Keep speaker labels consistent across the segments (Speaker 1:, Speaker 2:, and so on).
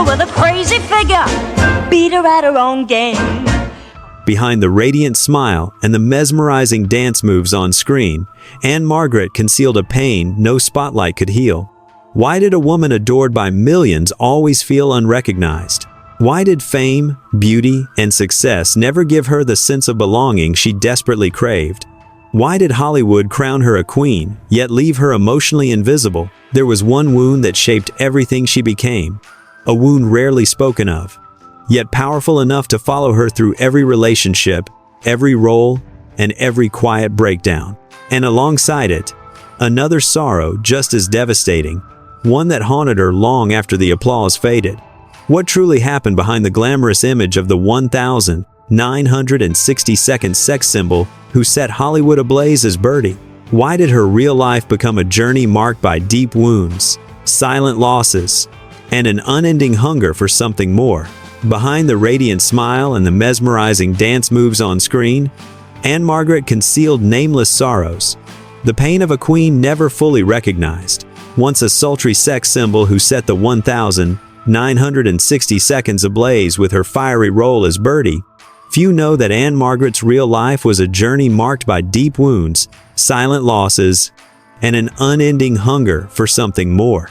Speaker 1: her with a crazy figure, beat her at her own game.
Speaker 2: Behind the radiant smile and the mesmerizing dance moves on screen, Ann-Margret concealed a pain no spotlight could heal. Why did a woman adored by millions always feel unrecognized? Why did fame, beauty, and success never give her the sense of belonging she desperately craved? Why did Hollywood crown her a queen, yet leave her emotionally invisible? There was one wound that shaped everything she became. A wound rarely spoken of, yet powerful enough to follow her through every relationship, every role, and every quiet breakdown. And alongside it, another sorrow just as devastating, one that haunted her long after the applause faded. What truly happened behind the glamorous image of the 1,962nd sex symbol who set Hollywood ablaze as Birdie? Why did her real life become a journey marked by deep wounds, silent losses, and an unending hunger for something more? Behind the radiant smile and the mesmerizing dance moves on screen, Ann-Margret concealed nameless sorrows, the pain of a queen never fully recognized. Once a sultry sex symbol who set the 1,960 seconds ablaze with her fiery role as Birdie, few know that Ann-Margret's real life was a journey marked by deep wounds, silent losses, and an unending hunger for something more.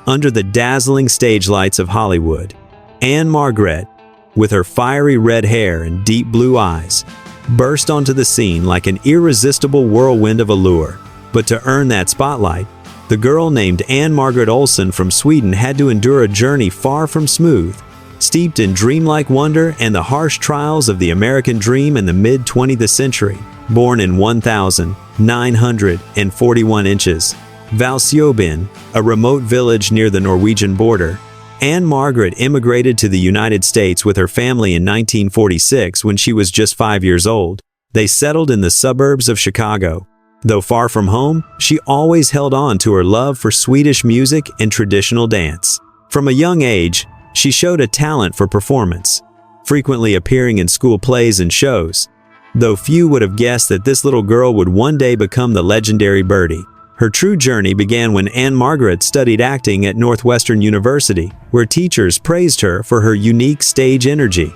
Speaker 2: Under the dazzling stage lights of Hollywood, Ann-Margret, with her fiery red hair and deep blue eyes, burst onto the scene like an irresistible whirlwind of allure. But to earn that spotlight, the girl named Ann-Margret Olsen from Sweden had to endure a journey far from smooth, steeped in dreamlike wonder and the harsh trials of the American dream in the mid-20th century. Born in 1,941 inches, Valsjobin, a remote village near the Norwegian border, Ann-Margret immigrated to the United States with her family in 1946 when she was just 5 years old. They settled in the suburbs of Chicago. Though far from home, she always held on to her love for Swedish music and traditional dance. From a young age, she showed a talent for performance, frequently appearing in school plays and shows, though few would have guessed that this little girl would one day become the legendary Birdie. Her true journey began when Ann-Margret studied acting at Northwestern University, where teachers praised her for her unique stage energy.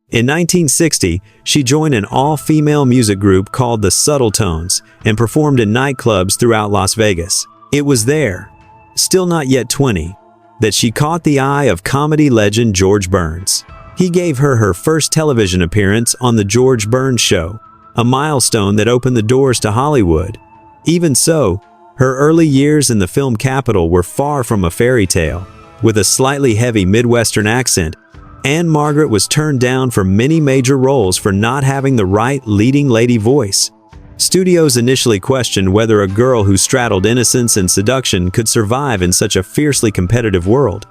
Speaker 2: In 1960, she joined an all-female music group called the Subtle Tones and performed in nightclubs throughout Las Vegas. It was there, still not yet 20, that she caught the eye of comedy legend George Burns. He gave her her first television appearance on The George Burns Show, a milestone that opened the doors to Hollywood. Even so, her early years in the film capital were far from a fairy tale. With a slightly heavy Midwestern accent, Ann-Margret was turned down for many major roles for not having the right leading lady voice. Studios initially questioned whether a girl who straddled innocence and seduction could survive in such a fiercely competitive world.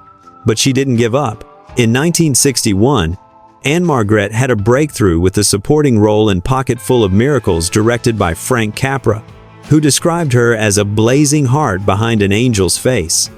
Speaker 2: But she didn't give up. In 1961, Ann-Margret had a breakthrough with the supporting role in Pocketful of Miracles, directed by Frank Capra, who described her as a blazing heart behind an angel's face.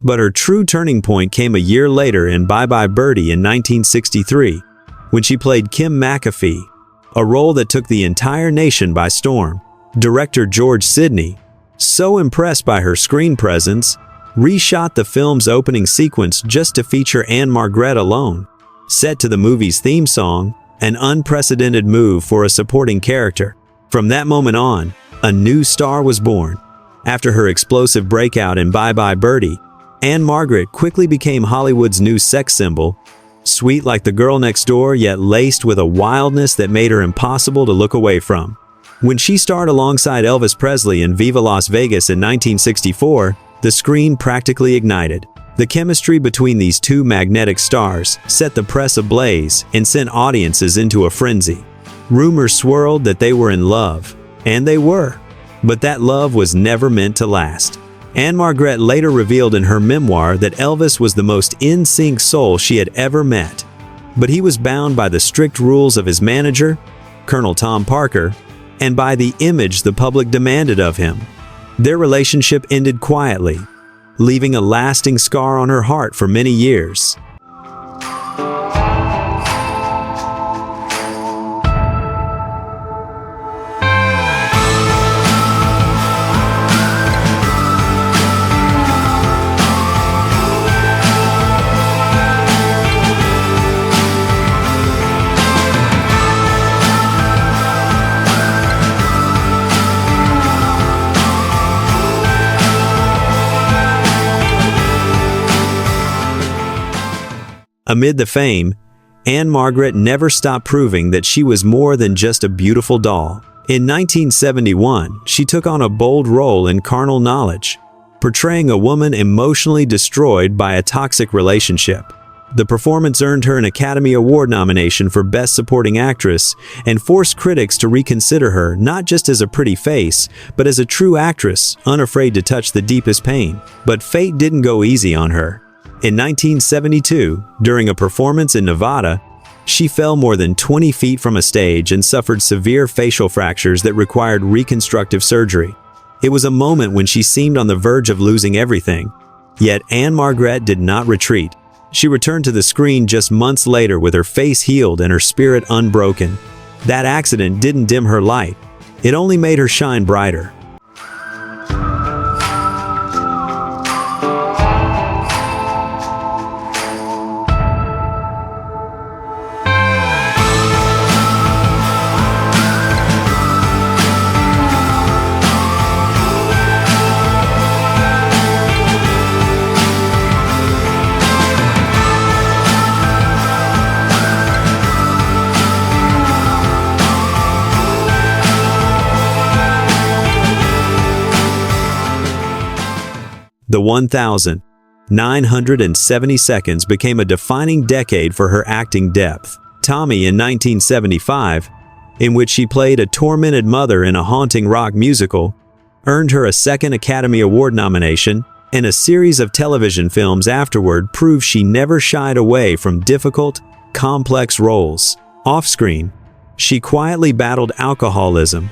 Speaker 2: But her true turning point came a year later in Bye Bye Birdie in 1963, when she played Kim McAfee, a role that took the entire nation by storm. Director George Sidney, so impressed by her screen presence, reshot the film's opening sequence just to feature Ann-Margret alone. Set to the movie's theme song, an unprecedented move for a supporting character. From that moment on, a new star was born. After her explosive breakout in Bye Bye Birdie, Ann-Margret quickly became Hollywood's new sex symbol, sweet like the girl next door yet laced with a wildness that made her impossible to look away from. When she starred alongside Elvis Presley in Viva Las Vegas in 1964, the screen practically ignited. The chemistry between these two magnetic stars set the press ablaze and sent audiences into a frenzy. Rumors swirled that they were in love, and they were. But that love was never meant to last. Ann-Margret later revealed in her memoir that Elvis was the most in-sync soul she had ever met. But he was bound by the strict rules of his manager, Colonel Tom Parker, and by the image the public demanded of him. Their relationship ended quietly, leaving a lasting scar on her heart for many years. Amid the fame, Ann-Margret never stopped proving that she was more than just a beautiful doll. In 1971, she took on a bold role in Carnal Knowledge, portraying a woman emotionally destroyed by a toxic relationship. The performance earned her an Academy Award nomination for Best Supporting Actress and forced critics to reconsider her not just as a pretty face, but as a true actress, unafraid to touch the deepest pain. But fate didn't go easy on her. In 1972, during a performance in Nevada, she fell more than 20 feet from a stage and suffered severe facial fractures that required reconstructive surgery. It was a moment when she seemed on the verge of losing everything. Yet Ann-Margret did not retreat. She returned to the screen just months later with her face healed and her spirit unbroken. That accident didn't dim her light. It only made her shine brighter. The 1,970 seconds became a defining decade for her acting depth. Tommy in 1975, in which she played a tormented mother in a haunting rock musical, earned her a second Academy Award nomination, and a series of television films afterward proved she never shied away from difficult, complex roles. Off-screen, she quietly battled alcoholism,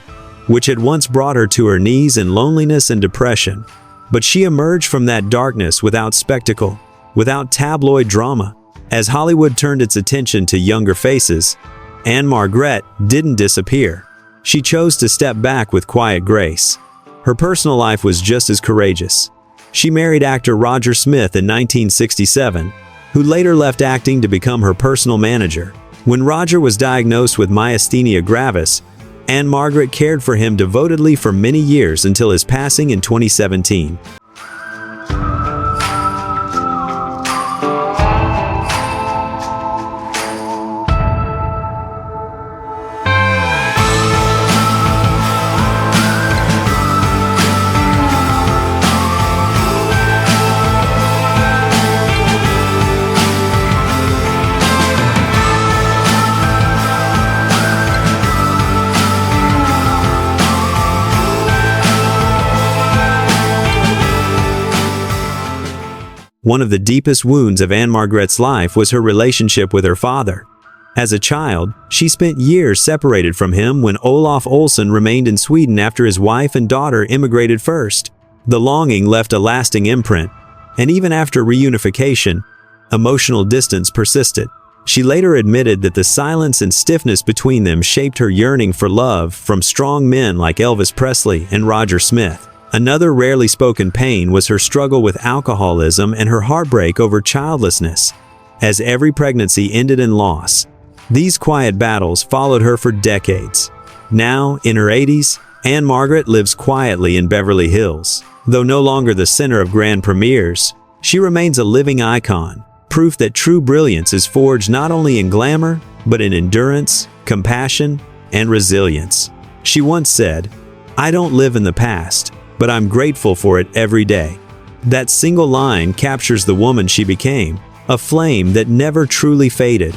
Speaker 2: which had once brought her to her knees in loneliness and depression. But she emerged from that darkness without spectacle, without tabloid drama. As Hollywood turned its attention to younger faces, Ann-Margret didn't disappear. She chose to step back with quiet grace. Her personal life was just as courageous. She married actor Roger Smith in 1967, who later left acting to become her personal manager. When Roger was diagnosed with myasthenia gravis, Ann-Margret cared for him devotedly for many years until his passing in 2017. One of the deepest wounds of Ann-Margret's life was her relationship with her father. As a child, she spent years separated from him when Olof Olsson remained in Sweden after his wife and daughter immigrated first. The longing left a lasting imprint, and even after reunification, emotional distance persisted. She later admitted that the silence and stiffness between them shaped her yearning for love from strong men like Elvis Presley and Roger Smith. Another rarely spoken pain was her struggle with alcoholism and her heartbreak over childlessness, as every pregnancy ended in loss. These quiet battles followed her for decades. Now, in her 80s, Ann-Margret lives quietly in Beverly Hills. Though no longer the center of grand premieres, she remains a living icon, proof that true brilliance is forged not only in glamour, but in endurance, compassion, and resilience. She once said, "I don't live in the past, but I'm grateful for it every day." That single line captures the woman she became, a flame that never truly faded.